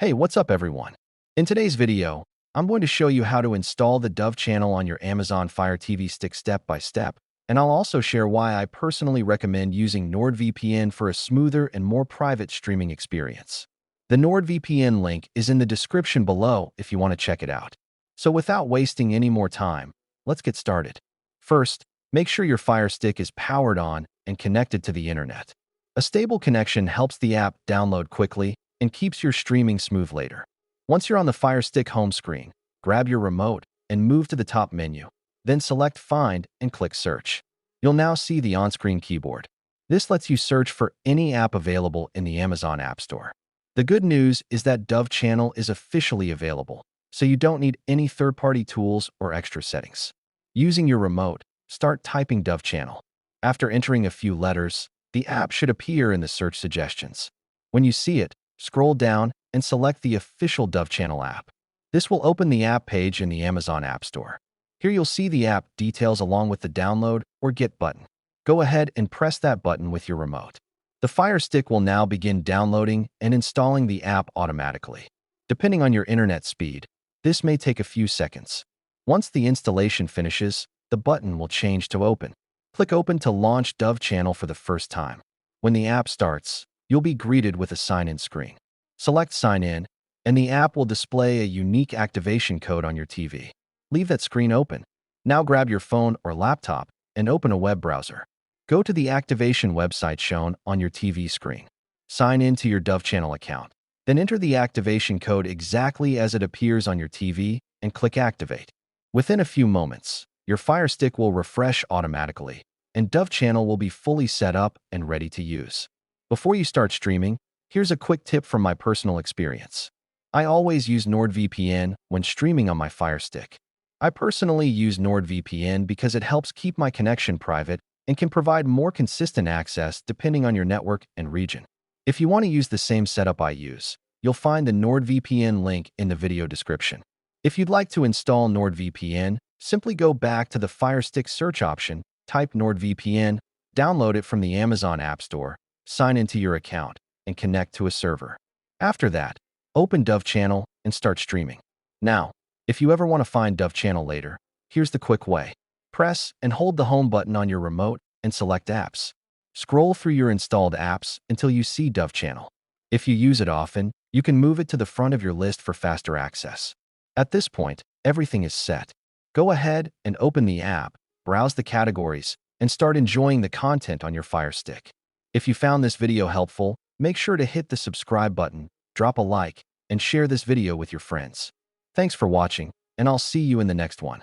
Hey, what's up everyone? In today's video, I'm going to show you how to install the Dove channel on your Amazon Fire TV Stick step by step, and I'll also share why I personally recommend using NordVPN for a smoother and more private streaming experience. The NordVPN link is in the description below if you want to check it out. So without wasting any more time, let's get started. First, make sure your Fire Stick is powered on and connected to the internet. A stable connection helps the app download quickly and keeps your streaming smooth later. Once you're on the Fire Stick home screen, grab your remote and move to the top menu. Then select Find and click Search. You'll now see the on-screen keyboard. This lets you search for any app available in the Amazon App Store. The good news is that Dove channel is officially available, so you don't need any third-party tools or extra settings. Using your remote, start typing Dove channel. After entering a few letters, the app should appear in the search suggestions. When you see it, scroll down and select the official Dove channel app. This will open the app page in the Amazon App Store. Here you'll see the app details along with the download or get button. Go ahead and press that button with your remote. The Fire Stick will now begin downloading and installing the app automatically. Depending on your internet speed, this may take a few seconds. Once the installation finishes, the button will change to Open. Click Open to launch Dove channel for the first time. When the app starts, you'll be greeted with a sign-in screen. Select Sign In, and the app will display a unique activation code on your TV. Leave that screen open. Now grab your phone or laptop and open a web browser. Go to the activation website shown on your TV screen. Sign in to your Dove channel account. Then enter the activation code exactly as it appears on your TV and click Activate. Within a few moments, your Fire Stick will refresh automatically, and Dove channel will be fully set up and ready to use. Before you start streaming, here's a quick tip from my personal experience. I always use NordVPN when streaming on my Fire Stick. I personally use NordVPN because it helps keep my connection private and can provide more consistent access depending on your network and region. If you want to use the same setup I use, you'll find the NordVPN link in the video description. If you'd like to install NordVPN, simply go back to the Fire Stick search option, type NordVPN, download it from the Amazon App Store, sign into your account, and connect to a server. After that, open Dove channel and start streaming. Now, if you ever want to find Dove channel later, here's the quick way. Press and hold the home button on your remote and select Apps. Scroll through your installed apps until you see Dove channel. If you use it often, you can move it to the front of your list for faster access. At this point, everything is set. Go ahead and open the app, browse the categories, and start enjoying the content on your Fire Stick. If you found this video helpful, make sure to hit the subscribe button, drop a like, and share this video with your friends. Thanks for watching, and I'll see you in the next one.